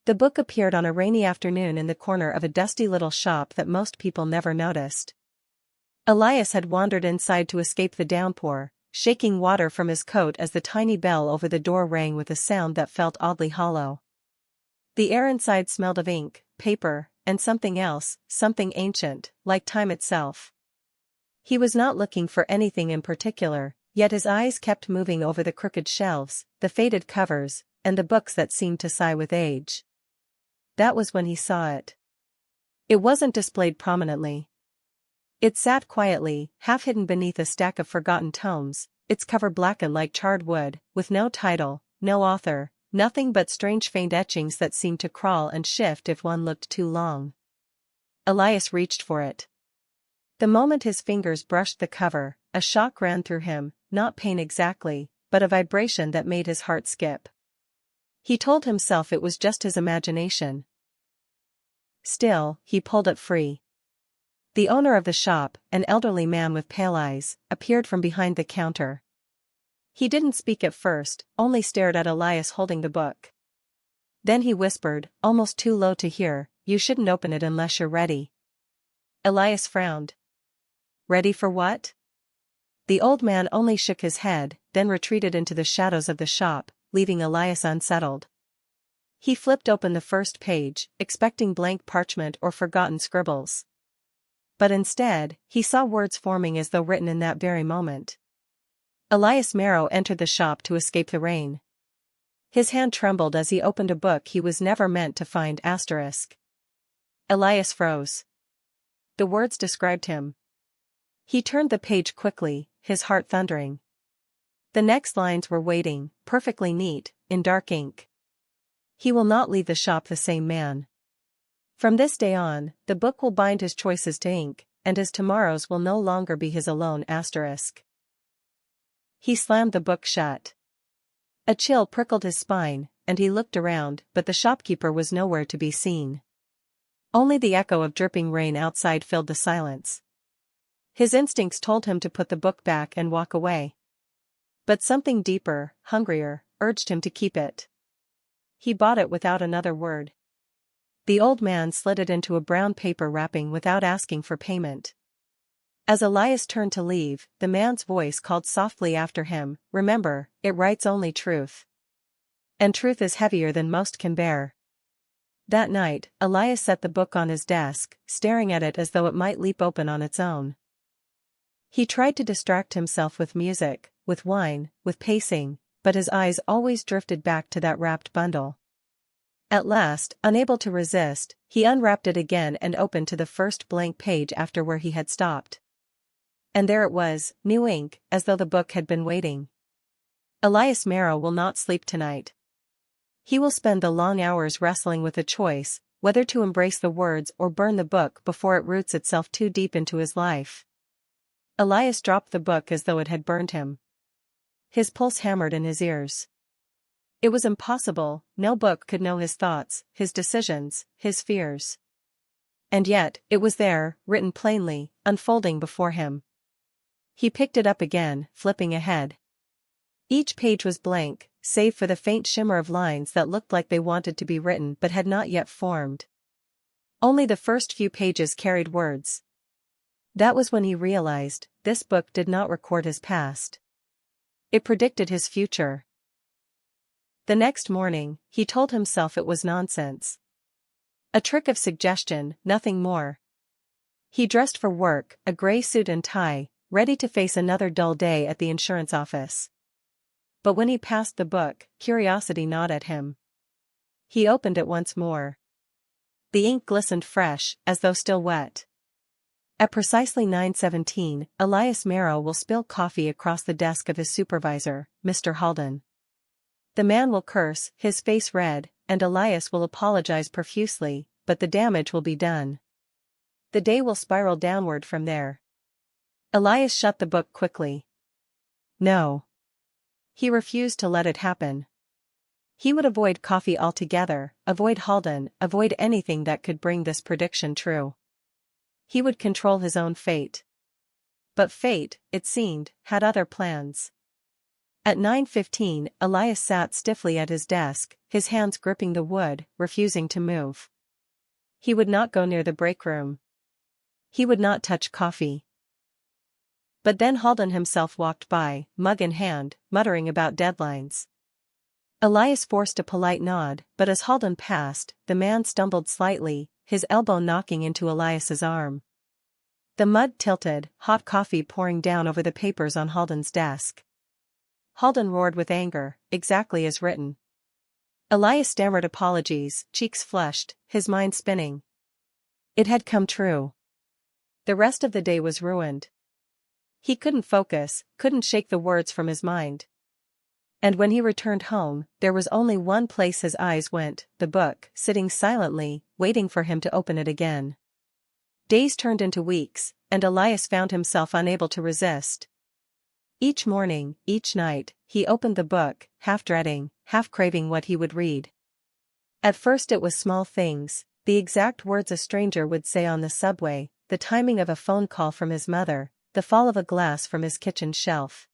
The book appeared on a rainy afternoon in the corner of a dusty little shop that most people never noticed. Elias had wandered inside to escape the downpour, shaking water from his coat as the tiny bell over the door rang with a sound that felt oddly hollow. The air inside smelled of ink, paper, and something else, something ancient, like time itself. He was not looking for anything in particular, yet his eyes kept moving over the crooked shelves, the faded covers, and the books that seemed to sigh with age. That was when he saw it. It wasn't displayed prominently. It sat quietly, half hidden beneath a stack of forgotten tomes, its cover blackened like charred wood, with no title, no author, nothing but strange faint etchings that seemed to crawl and shift if one looked too long. Elias reached for it. The moment his fingers brushed the cover, a shock ran through him, not pain exactly, but a vibration that made his heart skip. He told himself it was just his imagination. Still, he pulled it free. The owner of the shop, an elderly man with pale eyes, appeared from behind the counter. He didn't speak at first, only stared at Elias holding the book. Then he whispered, almost too low to hear, "You shouldn't open it unless you're ready." Elias frowned. Ready for what? The old man only shook his head, then retreated into the shadows of the shop, leaving Elias unsettled. He flipped open the first page, expecting blank parchment or forgotten scribbles. But instead, he saw words forming as though written in that very moment. Elias Marrow entered the shop to escape the rain. His hand trembled as he opened a book he was never meant to find. Elias froze. The words described him. He turned the page quickly, his heart thundering. The next lines were waiting, perfectly neat, in dark ink. He will not leave the shop the same man. From this day on, the book will bind his choices to ink, and his tomorrows will no longer be his alone. He slammed the book shut. A chill prickled his spine, and he looked around, but the shopkeeper was nowhere to be seen. Only the echo of dripping rain outside filled the silence. His instincts told him to put the book back and walk away. But something deeper, hungrier, urged him to keep it. He bought it without another word. The old man slid it into a brown paper wrapping without asking for payment. As Elias turned to leave, the man's voice called softly after him, "Remember, it writes only truth. And truth is heavier than most can bear." That night, Elias set the book on his desk, staring at it as though it might leap open on its own. He tried to distract himself with music, with wine, with pacing, but his eyes always drifted back to that wrapped bundle. At last, unable to resist, he unwrapped it again and opened to the first blank page after where he had stopped. And there it was, new ink, as though the book had been waiting. Elias Marrow will not sleep tonight. He will spend the long hours wrestling with a choice, whether to embrace the words or burn the book before it roots itself too deep into his life. Elias dropped the book as though it had burned him. His pulse hammered in his ears. It was impossible, no book could know his thoughts, his decisions, his fears. And yet, it was there, written plainly, unfolding before him. He picked it up again, flipping ahead. Each page was blank, save for the faint shimmer of lines that looked like they wanted to be written but had not yet formed. Only the first few pages carried words. That was when he realized, this book did not record his past. It predicted his future. The next morning, he told himself it was nonsense. A trick of suggestion, nothing more. He dressed for work, a gray suit and tie, ready to face another dull day at the insurance office. But when he passed the book, curiosity gnawed at him. He opened it once more. The ink glistened fresh, as though still wet. At precisely 9:17, Elias Marrow will spill coffee across the desk of his supervisor, Mr. Halden. The man will curse, his face red, and Elias will apologize profusely, but the damage will be done. The day will spiral downward from there. Elias shut the book quickly. No. He refused to let it happen. He would avoid coffee altogether, avoid Halden, avoid anything that could bring this prediction true. He would control his own fate. But fate, it seemed, had other plans. At 9:15, Elias sat stiffly at his desk, his hands gripping the wood, refusing to move. He would not go near the break room. He would not touch coffee. But then Halden himself walked by, mug in hand, muttering about deadlines. Elias forced a polite nod, but as Halden passed, the man stumbled slightly, his elbow knocking into Elias's arm. The mug tilted, hot coffee pouring down over the papers on Halden's desk. Halden roared with anger, exactly as written. Elias stammered apologies, cheeks flushed, his mind spinning. It had come true. The rest of the day was ruined. He couldn't focus, couldn't shake the words from his mind. And when he returned home, there was only one place his eyes went, the book, sitting silently, waiting for him to open it again. Days turned into weeks, and Elias found himself unable to resist. Each morning, each night, he opened the book, half dreading, half craving what he would read. At first it was small things, the exact words a stranger would say on the subway, the timing of a phone call from his mother, the fall of a glass from his kitchen shelf.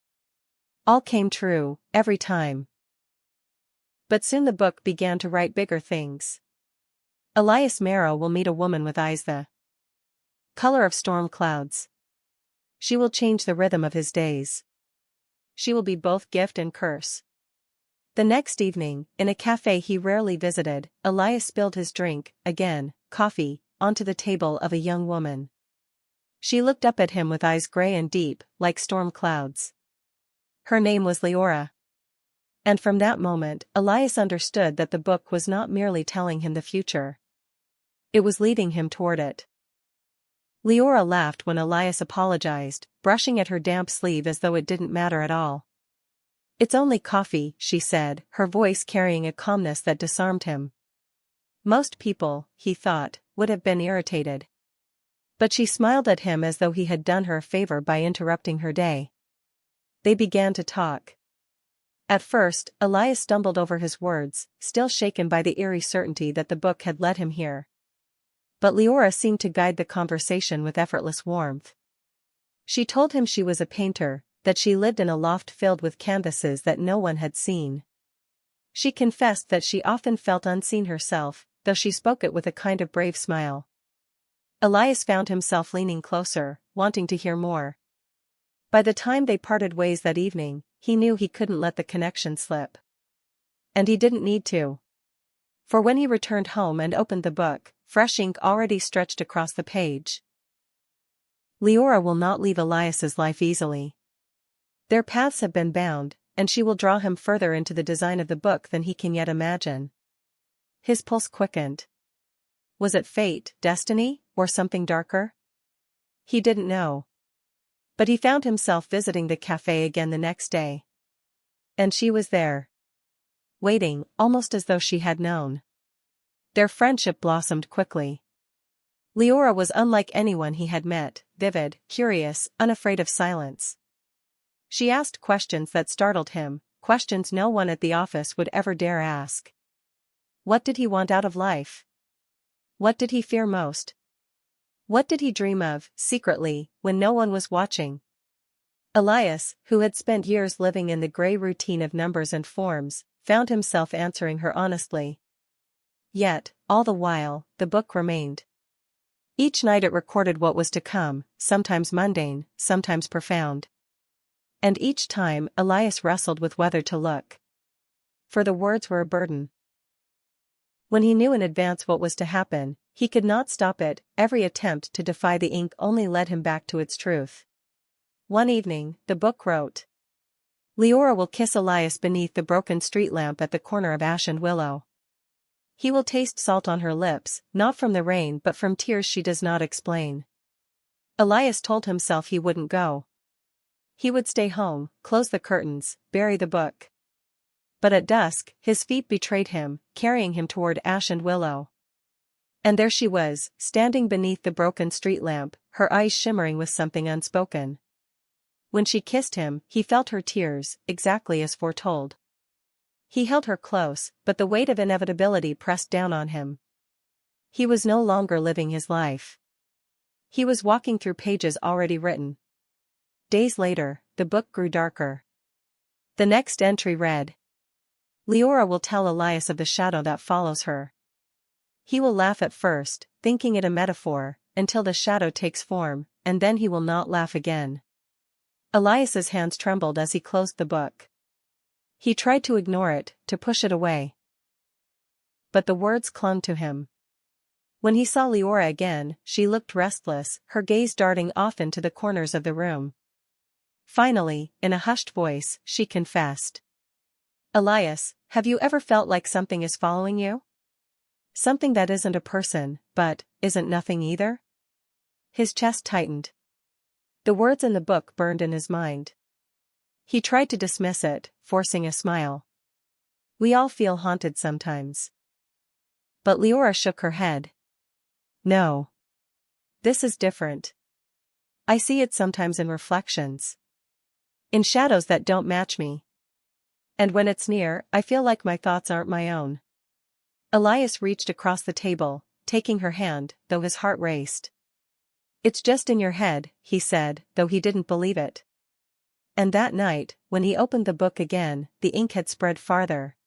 All came true, every time. But soon the book began to write bigger things. Elias Marrow will meet a woman with eyes the color of storm clouds. She will change the rhythm of his days. She will be both gift and curse. The next evening, in a cafe he rarely visited, Elias spilled his drink, again, coffee, onto the table of a young woman. She looked up at him with eyes gray and deep, like storm clouds. Her name was Leora. And from that moment, Elias understood that the book was not merely telling him the future. It was leading him toward it. Leora laughed when Elias apologized, brushing at her damp sleeve as though it didn't matter at all. "It's only coffee," she said, her voice carrying a calmness that disarmed him. Most people, he thought, would have been irritated. But she smiled at him as though he had done her a favor by interrupting her day. They began to talk. At first, Elias stumbled over his words, still shaken by the eerie certainty that the book had led him here. But Leora seemed to guide the conversation with effortless warmth. She told him she was a painter, that she lived in a loft filled with canvases that no one had seen. She confessed that she often felt unseen herself, though she spoke it with a kind of brave smile. Elias found himself leaning closer, wanting to hear more. By the time they parted ways that evening, he knew he couldn't let the connection slip. And he didn't need to. For when he returned home and opened the book, fresh ink already stretched across the page. Leora will not leave Elias's life easily. Their paths have been bound, and she will draw him further into the design of the book than he can yet imagine. His pulse quickened. Was it fate, destiny, or something darker? He didn't know. But he found himself visiting the cafe again the next day. And she was there. Waiting, almost as though she had known. Their friendship blossomed quickly. Leora was unlike anyone he had met, vivid, curious, unafraid of silence. She asked questions that startled him, questions no one at the office would ever dare ask. What did he want out of life? What did he fear most? What did he dream of, secretly, when no one was watching? Elias, who had spent years living in the gray routine of numbers and forms, found himself answering her honestly. Yet, all the while, the book remained. Each night it recorded what was to come, sometimes mundane, sometimes profound. And each time, Elias wrestled with whether to look. For the words were a burden. When he knew in advance what was to happen, he could not stop it. Every attempt to defy the ink only led him back to its truth. One evening, the book wrote. Leora will kiss Elias beneath the broken street lamp at the corner of Ash and Willow. He will taste salt on her lips, not from the rain but from tears she does not explain. Elias told himself he wouldn't go. He would stay home, close the curtains, bury the book. But at dusk, his feet betrayed him, carrying him toward Ash and Willow. And there she was, standing beneath the broken street lamp, her eyes shimmering with something unspoken. When she kissed him, he felt her tears, exactly as foretold. He held her close, but the weight of inevitability pressed down on him. He was no longer living his life. He was walking through pages already written. Days later, the book grew darker. The next entry read: Leora will tell Elias of the shadow that follows her. He will laugh at first, thinking it a metaphor, until the shadow takes form, and then he will not laugh again. Elias's hands trembled as he closed the book. He tried to ignore it, to push it away. But the words clung to him. When he saw Leora again, she looked restless, her gaze darting off into the corners of the room. Finally, in a hushed voice, she confessed. Elias, have you ever felt like something is following you? Something that isn't a person, but isn't nothing either? His chest tightened. The words in the book burned in his mind. He tried to dismiss it, forcing a smile. We all feel haunted sometimes. But Leora shook her head. No. This is different. I see it sometimes in reflections. In shadows that don't match me. And when it's near, I feel like my thoughts aren't my own. Elias reached across the table, taking her hand, though his heart raced. It's just in your head, he said, though he didn't believe it. And that night, when he opened the book again, the ink had spread farther.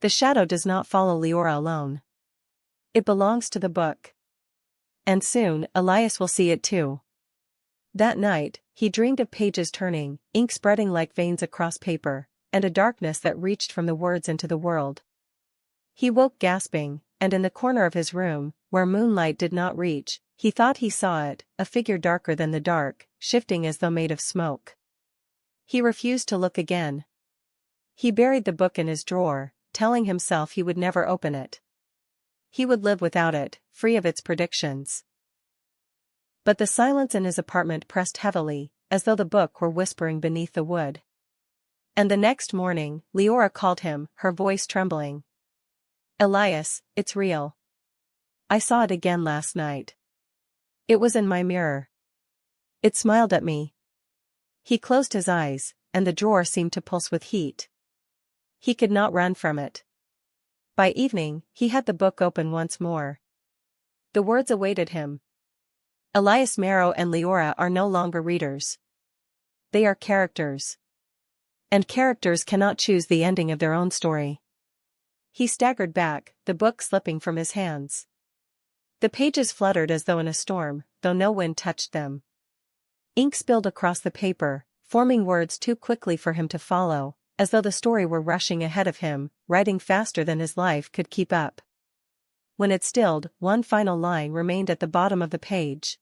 The shadow does not follow Leora alone. It belongs to the book. And soon, Elias will see it too. That night, he dreamed of pages turning, ink spreading like veins across paper, and a darkness that reached from the words into the world. He woke gasping, and in the corner of his room, where moonlight did not reach, he thought he saw it, a figure darker than the dark, shifting as though made of smoke. He refused to look again. He buried the book in his drawer, telling himself he would never open it. He would live without it, free of its predictions. But the silence in his apartment pressed heavily, as though the book were whispering beneath the wood. And the next morning, Leora called him, her voice trembling. Elias, it's real. I saw it again last night. It was in my mirror. It smiled at me. He closed his eyes, and the drawer seemed to pulse with heat. He could not run from it. By evening, he had the book open once more. The words awaited him. Elias Marrow and Leora are no longer readers. They are characters. And characters cannot choose the ending of their own story. He staggered back, the book slipping from his hands. The pages fluttered as though in a storm, though no wind touched them. Ink spilled across the paper, forming words too quickly for him to follow, as though the story were rushing ahead of him, writing faster than his life could keep up. When it stilled, one final line remained at the bottom of the page.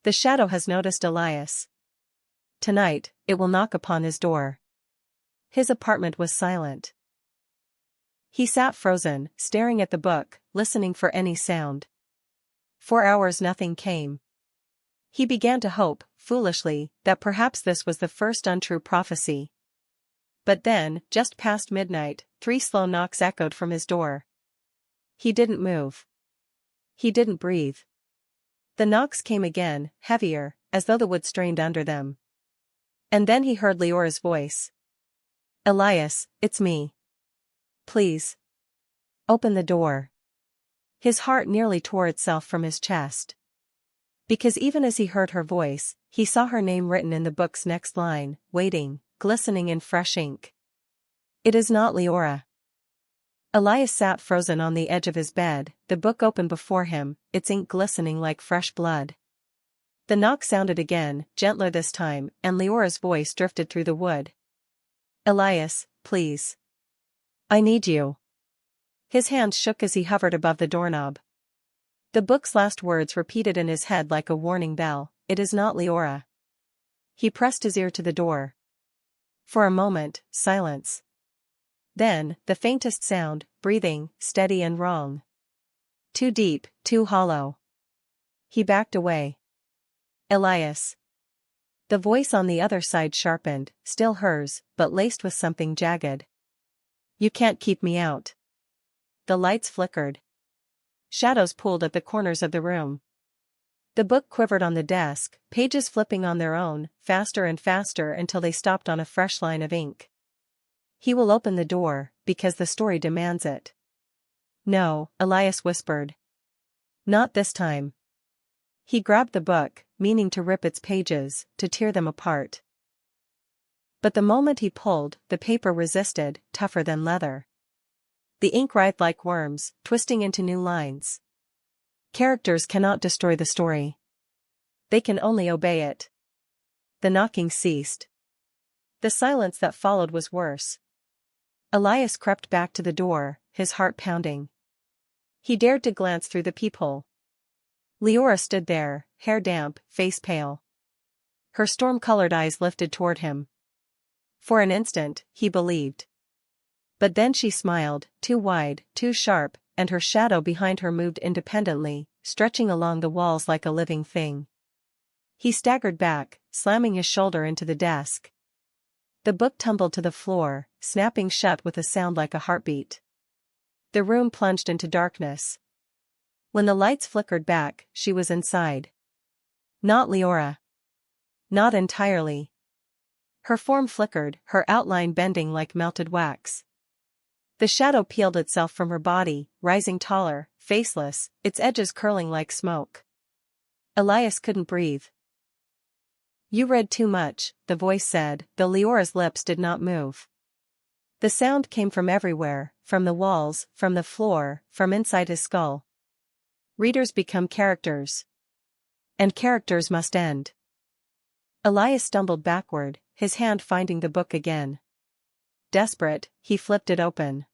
The shadow has noticed Elias. Tonight, it will knock upon his door. His apartment was silent. He sat frozen, staring at the book, listening for any sound. For hours nothing came. He began to hope, foolishly, that perhaps this was the first untrue prophecy. But then, just past midnight, 3 slow knocks echoed from his door. He didn't move. He didn't breathe. The knocks came again, heavier, as though the wood strained under them. And then he heard Leora's voice. Elias, it's me. Please. Open the door. His heart nearly tore itself from his chest. Because even as he heard her voice, he saw her name written in the book's next line, waiting, glistening in fresh ink. It is not Leora. Elias sat frozen on the edge of his bed, the book open before him, its ink glistening like fresh blood. The knock sounded again, gentler this time, and Leora's voice drifted through the wood. Elias, please. I need you. His hand shook as he hovered above the doorknob. The book's last words repeated in his head like a warning bell, it is not Leora. He pressed his ear to the door. For a moment, silence. Then, the faintest sound, breathing, steady and wrong. Too deep, too hollow. He backed away. Elias. The voice on the other side sharpened, still hers, but laced with something jagged. You can't keep me out. The lights flickered. Shadows pulled at the corners of the room. The book quivered on the desk, pages flipping on their own, faster and faster until they stopped on a fresh line of ink. He will open the door, because the story demands it. No, Elias whispered. Not this time. He grabbed the book, meaning to rip its pages, to tear them apart. But the moment he pulled, the paper resisted, tougher than leather. The ink writhed like worms, twisting into new lines. Characters cannot destroy the story. They can only obey it. The knocking ceased. The silence that followed was worse. Elias crept back to the door, his heart pounding. He dared to glance through the peephole. Leora stood there, hair damp, face pale. Her storm-colored eyes lifted toward him. For an instant, he believed. But then she smiled, too wide, too sharp, and her shadow behind her moved independently, stretching along the walls like a living thing. He staggered back, slamming his shoulder into the desk. The book tumbled to the floor, snapping shut with a sound like a heartbeat. The room plunged into darkness. When the lights flickered back, she was inside. Not Leora. Not entirely. Her form flickered, her outline bending like melted wax. The shadow peeled itself from her body, rising taller, faceless, its edges curling like smoke. Elias couldn't breathe. "You read too much," the voice said, though Leora's lips did not move. The sound came from everywhere, from the walls, from the floor, from inside his skull. Readers become characters. And characters must end. Elias stumbled backward, his hand finding the book again. Desperate, he flipped it open.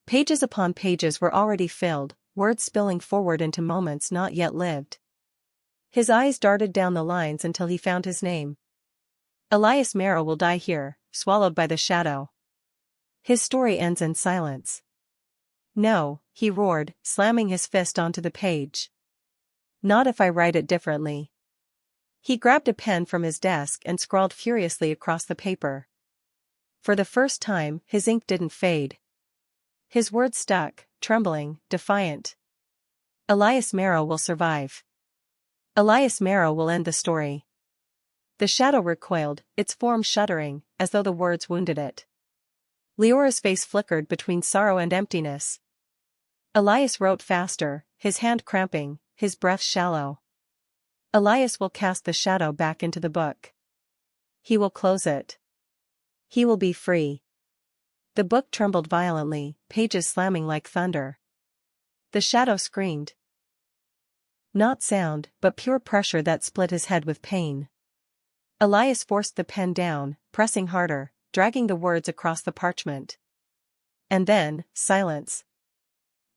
Pages upon pages were already filled, words spilling forward into moments not yet lived. His eyes darted down the lines until he found his name. Elias Merrill will die here, swallowed by the shadow. His story ends in silence. No, he roared, slamming his fist onto the page. Not if I write it differently. He grabbed a pen from his desk and scrawled furiously across the paper. For the first time, his ink didn't fade. His words stuck, trembling, defiant. Elias Merrill will survive. Elias Merrill will end the story. The shadow recoiled, its form shuddering, as though the words wounded it. Leora's face flickered between sorrow and emptiness. Elias wrote faster, his hand cramping, his breath shallow. Elias will cast the shadow back into the book. He will close it. He will be free. The book trembled violently, pages slamming like thunder. The shadow screamed. Not sound, but pure pressure that split his head with pain. Elias forced the pen down, pressing harder, dragging the words across the parchment. And then, silence.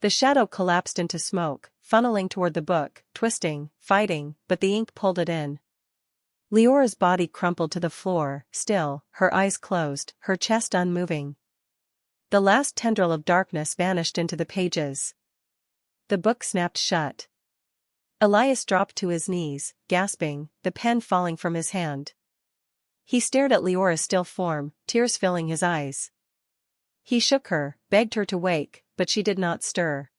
The shadow collapsed into smoke, funneling toward the book, twisting, fighting, but the ink pulled it in. Leora's body crumpled to the floor, still, her eyes closed, her chest unmoving. The last tendril of darkness vanished into the pages. The book snapped shut. Elias dropped to his knees, gasping, the pen falling from his hand. He stared at Leora's still form, tears filling his eyes. He shook her, begged her to wake, but she did not stir.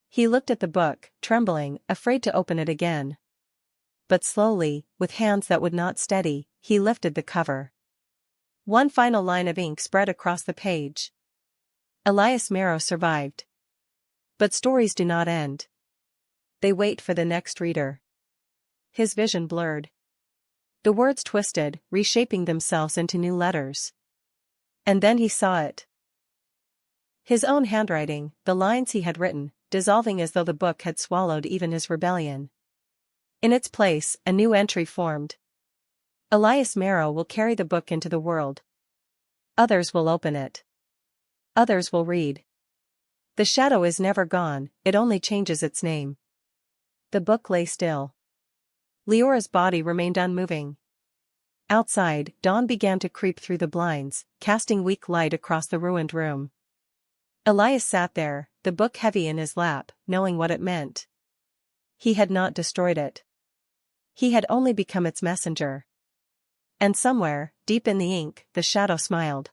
He looked at the book, trembling, afraid to open it again. But slowly, with hands that would not steady, he lifted the cover. One final line of ink spread across the page. Elias Merrill survived. But stories do not end. They wait for the next reader. His vision blurred. The words twisted, reshaping themselves into new letters. And then he saw it. His own handwriting, the lines he had written, dissolving as though the book had swallowed even his rebellion. In its place, a new entry formed. Elias Merrill will carry the book into the world. Others will open it. Others will read. The shadow is never gone, it only changes its name. The book lay still. Leora's body remained unmoving. Outside, dawn began to creep through the blinds, casting weak light across the ruined room. Elias sat there, the book heavy in his lap, knowing what it meant. He had not destroyed it. He had only become its messenger. And somewhere, deep in the ink, the shadow smiled.